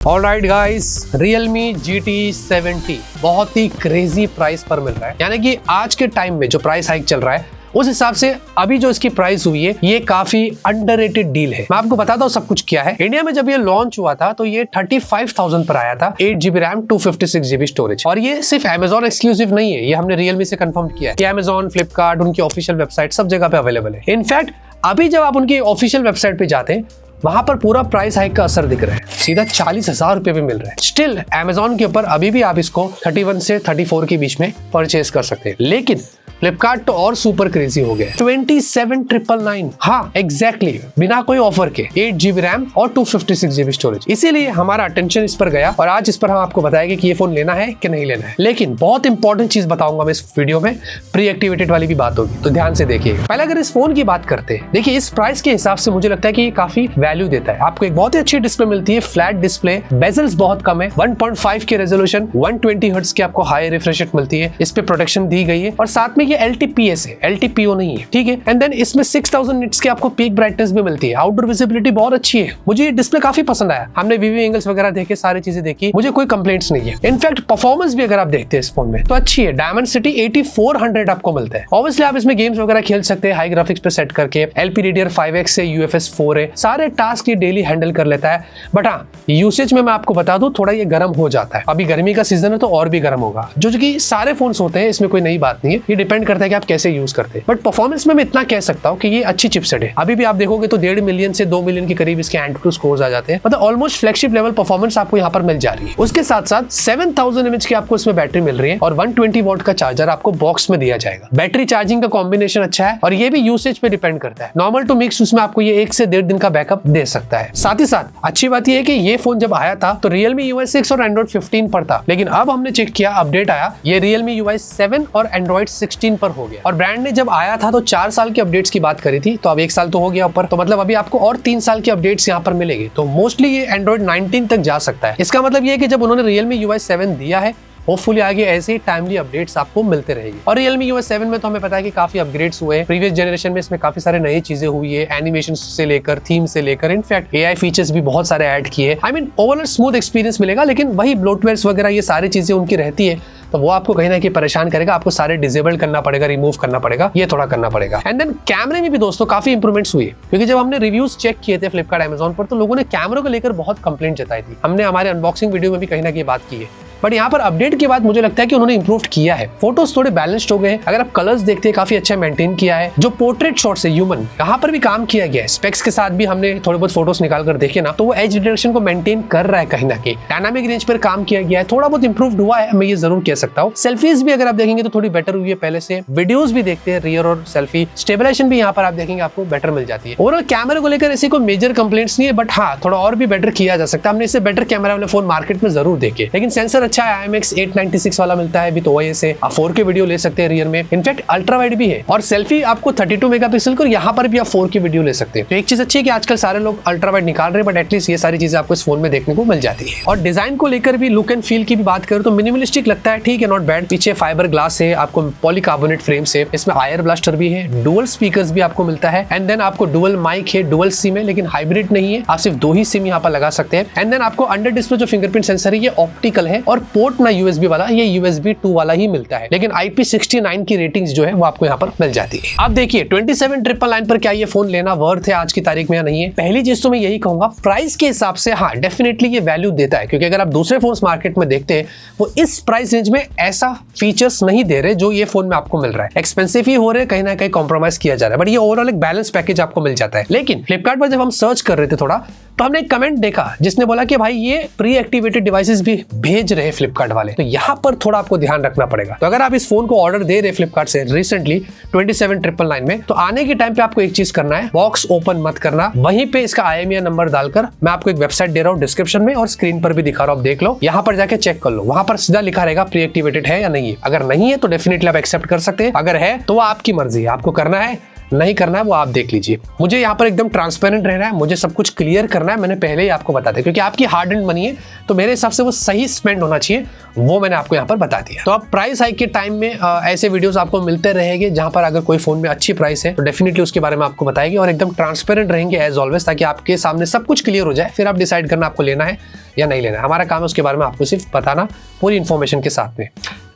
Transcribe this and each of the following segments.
Alright guys, Realme GT 70 बहुत ही crazy price पर मिल रहा है। यानी कि आज के टाइम में जो प्राइस हाइक चल रहा है उस हिसाब से अभी जो इसकी प्राइस हुई है ये काफी अंडररेटेड डील है। मैं आपको बताता हूँ सब कुछ क्या है। इंडिया में जब ये लॉन्च हुआ था तो ये 35,000 पर आया था, 8GB रैम 256GB स्टोरेज। और ये सिर्फ Amazon एक्सक्लूसिव नहीं है, ये हमने Realme से कंफर्म किया है कि Amazon, Flipkart, उनकी ऑफिशियल वेबसाइट सब जगह पे अवेलेबल है। इनफैक्ट अभी जब आप उनकी ऑफिशियल वेबसाइट पे जाते हैं वहां पर पूरा प्राइस हाइक का असर दिख रहा है, सीधा 40,000 रुपए पे मिल रहा है। स्टिल Amazon के ऊपर अभी भी आप इसको 31 से 34 के बीच में परचेज कर सकते हैं, लेकिन फ्लिपकार्ट तो और सुपर क्रेजी हो गया। 27,999, हाँ एग्जैक्टली, बिना कोई ऑफर के 8GB रैम और 256GB स्टोरेज। इसीलिए हमारा अटेंशन इस पर गया और आज इस पर हम आपको बताएंगे कि ये फोन लेना है कि नहीं लेना है। लेकिन बहुत इंपॉर्टेंट चीज बताऊंगा मैं इस वीडियो में, प्री एक्टिवेटेड वाली भी बात होगी, तो ध्यान से देखिएगा। पहले अगर इस फोन की बात करते हैं, देखिए इस प्राइस के हिसाब से मुझे लगता है कि ये काफी वैल्यू देता है। आपको एक बहुत ही अच्छी डिस्प्ले मिलती है, फ्लैट डिस्प्ले, बेजल्स बहुत कम है, 1.5 के रेजोल्यूशन, 120 हर्ट्ज की आपको हाई रिफ्रेश रेट मिलती है, इस पे प्रोटेक्शन दी गई है और साथ में ये LTPS है, LTPO नहीं है, ठीक है। एंड देन इसमें 6000 निट्स की आपको पीक ब्राइटनेस भी मिलती है, आउटडोर विजिबिलिटी बहुत अच्छी है। मुझे ये डिस्प्ले काफी पसंद आया, हमने व्यू एंगल्स वगैरह देखे, सारी चीजें देखी, मुझे कोई कंप्लेंट्स नहीं है। इनफैक्ट परफॉर्मेंस भी अगर आप देखते हैं इस फोन में तो अच्छी है। Dimensity 8400 आपको मिलता है। ऑब्वियसली आप इसमें गेम्स वगैरह खेल सकते हैं हाई ग्राफिक्स पे सेट करके, LPDDR5X से UFS 4 है, सारे टास्क ये डेली हैंडल कर लेता है। बट हाँ, यूसेज में मैं आपको बता दूं थोड़ा ये गर्म हो जाता है। अभी गर्मी का सीजन है तो और भी गर्म होगा, जो कि सारे फोन्स होते हैं, इसमें कोई नई बात नहीं है, ये डिपेंड करता है कि आप कैसे यूज करते हैं। बट परफॉर्मेंस में मैं इतना कह सकता हूं कि ये अच्छी चिपसेट है। अभी भी आप देखोगे तो 1.5 मिलियन से 2 मिलियन के करीब इसके Antutu स्कोर्स आ जाते हैं, मतलब ऑलमोस्ट फ्लैगशिप लेवल परफॉर्मेंस आपको यहाँ पर मिल जा रही है। उसके साथ साथ 7000 mAh की आपको इसमें बैटरी मिल रही है और 120 वॉट का चार्जर आपको बॉक्स में दिया जाएगा। बैटरी चार्जिंग का कॉम्बिनेशन अच्छा है और ये भी यूसेज पे डिपेंड करता है। नॉर्मल टू मिक्स उसमें आपको ये 1 से 1.5 दिन का बैकअप दे सकता है। साथ ही साथ अच्छी बात यह है कि ये फोन जब आया था तो Realme UI 6 और Android 15 पर था, लेकिन अब हमने चेक किया, अपडेट आया, ये Realme UI 7 और Android 16 पर हो गया। और ब्रांड ने जब आया था तो 4 साल की अपडेट्स की बात करी थी, तो अब 1 साल तो हो गया ऊपर, तो मतलब अभी आपको और 3 साल की अपडेट्स यहाँ पर मिलेगी। तो मोस्टली ये Android 19 तक जा सकता है। इसका मतलब ये है कि जब उन्होंने Realme UI 7 दिया है, होपफुली आगे ऐसे ही टाइमली अपडेट्स आपको मिलते रहेंगी। और Realme UI 7 में तो हमें पता है कि काफी अपग्रेड्स हुए हैं। प्रीवियस जनरेशन में इसमें काफी सारे नई चीजें हुई है, एनिमेशन से लेकर, थीम से लेकर, इनफैक्ट AI फीचर्स भी बहुत सारे ऐड किए। I mean overall smooth experience मिलेगा, लेकिन वही ब्लोटवेयर्स वगैरह ये सारी चीजें उनकी रहती है, तो वो आपको कहीं ना कहीं परेशान करेगा। आपको सारे डिसेबल करना पड़ेगा, रिमूव करना पड़ेगा, ये थोड़ा करना पड़ेगा। एंड देन कैमरे में भी दोस्तों काफी इंप्रूवमेंट्स हुई, क्योंकि जब हमने रिव्यूज चेक किए थे फ्लिपकार्ट, Amazon पर, तो लोगों ने कैमरों को लेकर बहुत कंप्लेंट जताई थी। हमने हमारे अनबॉक्सिंग वीडियो में भी कहीं ना कहीं बात की है, बट यहाँ पर अपडेट के बाद मुझे लगता है कि उन्होंने इंप्रूव किया है। फोटोज थोड़े बैलेंस्ड हो गए। अगर आप कलर्स देखते हैं काफी अच्छा मेंटेन किया है। जो पोर्ट्रेट शॉट्स है ह्यूमन, यहाँ पर भी काम किया गया है। स्पेक्स के साथ भी हमने थोड़े बहुत फोटोज निकाल कर देखे ना, तो वो एज डिटेक्शन को मेंटेन कर रहा है कहीं ना कहीं। डायनामिक रेंज पर काम किया गया है, थोड़ा बहुत इंप्रूव्ड हुआ है, मैं ये जरूर कह सकता हूँ। सेल्फीज भी अगर आप देखेंगे तो थोड़ी बेटर हुई है पहले से। वीडियोज भी देखते हैं रियर और सेल्फी, स्टेबलाइजेशन भी यहाँ पर आप देखेंगे आपको बेटर मिल जाती है। ओवरऑल कैमरे को लेकर ऐसी कोई मेजर कंप्लेंट्स नहीं है, बट हाँ थोड़ा और भी बेटर किया जा सकता है। हमने इससे बेटर कैमरा वाले फोन मार्केट में जरूर देखे, लेकिन सेंसर अच्छा है, IMX 896 वाला मिलता है विद OIS है। आप 4K वीडियो ले सकते हैं रियर में, इनफैक्ट अल्ट्रा वाइड भी है, और सेल्फी आपको 32 मेगापिक्सल को, यहाँ पर भी आप 4K वीडियो ले सकते हैं। तो एक चीज अच्छी है कि आजकल सारे लोग अल्ट्रा वाइड निकाल रहे हैं, बट एटलीस्ट ये सारी चीजें आपको इस फोन में देखने को मिल जाती है। और डिजाइन को लेकर भी, लुक एंड फील की भी बात करें तो मिनिमलिस्टिक लगता है, ठीक है, नॉट बैड। पीछे फाइबर ग्लास है, आपको पॉलीकार्बोनेट फ्रेम से, इसमें आयर ब्लास्टर भी है, डुअल स्पीकर्स भी आपको मिलता है। एंड देन आपको डुअल माइक है, डुअल सिम है, लेकिन हाइब्रिड नहीं है, आप सिर्फ 2 ही सिम यहाँ पर लगा सकते हैं। एंड देन आपको अंडर डिस्प्ले जो फिंगरप्रिंट सेंसर है ये ऑप्टिकल है, और पोर्ट ना USB वाला, ये USB 2 वाला ही मिलता है, लेकिन IP69 की रेटिंग्स जो है वो आपको यहाँ पर मिल जाती है। अब देखिए 27,999 पर क्या ये फोन लेना वर्थ है आज की तारीख में या नहीं है? पहली चीज तो मैं यही कहूंगा, प्राइस के हिसाब से हाँ डेफिनेटली ये वैल्यू देता है, क्योंकि अगर आप दूसरे फोन्स मार्केट में देखते हैं वो इस प्राइस रेंज में ऐसा फीचर्स नहीं दे रहे जो ये फोन में आपको मिल रहा है। एक्सपेंसिव ही हो रहे, कहीं ना कहीं कॉम्प्रोमाइज किया जा रहा है, बट ये ओवरऑल एक बैलेंस पैकेज आपको मिल जाता है। लेकिन फ्लिपकार्ट पर जब हम सर्च कर रहे थे थोड़ा, तो हमने एक कमेंट देखा जिसने बोला कि भाई ये प्री एक्टिवेटेड डिवाइसेस भी भेज रहे फ्लिपकार्ट वाले, तो यहाँ पर थोड़ा आपको ध्यान रखना पड़ेगा। तो अगर आप इस फोन को ऑर्डर दे रहे फ्लिपकार्ट से रिसेंटली 27,999 में, तो आने के टाइम पे आपको एक चीज करना है, बॉक्स ओपन मत करना, वहीं पे इसका IMEI नंबर डालकर, मैं आपको एक वेबसाइट दे रहा हूँ डिस्क्रिप्शन में और स्क्रीन पर भी दिखा रहा हूँ, आप देख लो, यहाँ पर जाके चेक कर लो, वहां पर सीधा लिखा रहेगा प्री एक्टिवेटेड है या नहीं है। अगर नहीं है तो डेफिनेटली आप एक्सेप्ट कर सकते हैं, अगर है तो वो आपकी मर्जी है, आपको करना है नहीं करना है वो आप देख लीजिए। मुझे यहाँ पर एकदम ट्रांसपेरेंट रहना है, मुझे सब कुछ क्लियर करना है, मैंने पहले ही आपको बता दिया क्योंकि आपकी हार्ड एंड मनी है, तो मेरे हिसाब से वो सही स्पेंड होना चाहिए, वो मैंने आपको यहाँ पर बता दिया। तो अब प्राइस हाइक के टाइम में ऐसे वीडियोस आपको मिलते रहेंगे जहां पर अगर कोई फोन में अच्छी प्राइस है तो डेफिनेटली उसके बारे में आपको बताएंगे और एकदम ट्रांसपेरेंट रहेंगे एज ऑलवेज, ताकि आपके सामने सब कुछ क्लियर हो जाए, फिर आप डिसाइड करना आपको लेना है या नहीं लेना है। हमारा काम है उसके बारे में आपको सिर्फ बताना पूरी इन्फॉर्मेशन के साथ में।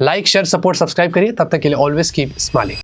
लाइक शेयर सपोर्ट सब्सक्राइब करिए, तब तक के लिए ऑलवेज कीप स्माइलिंग।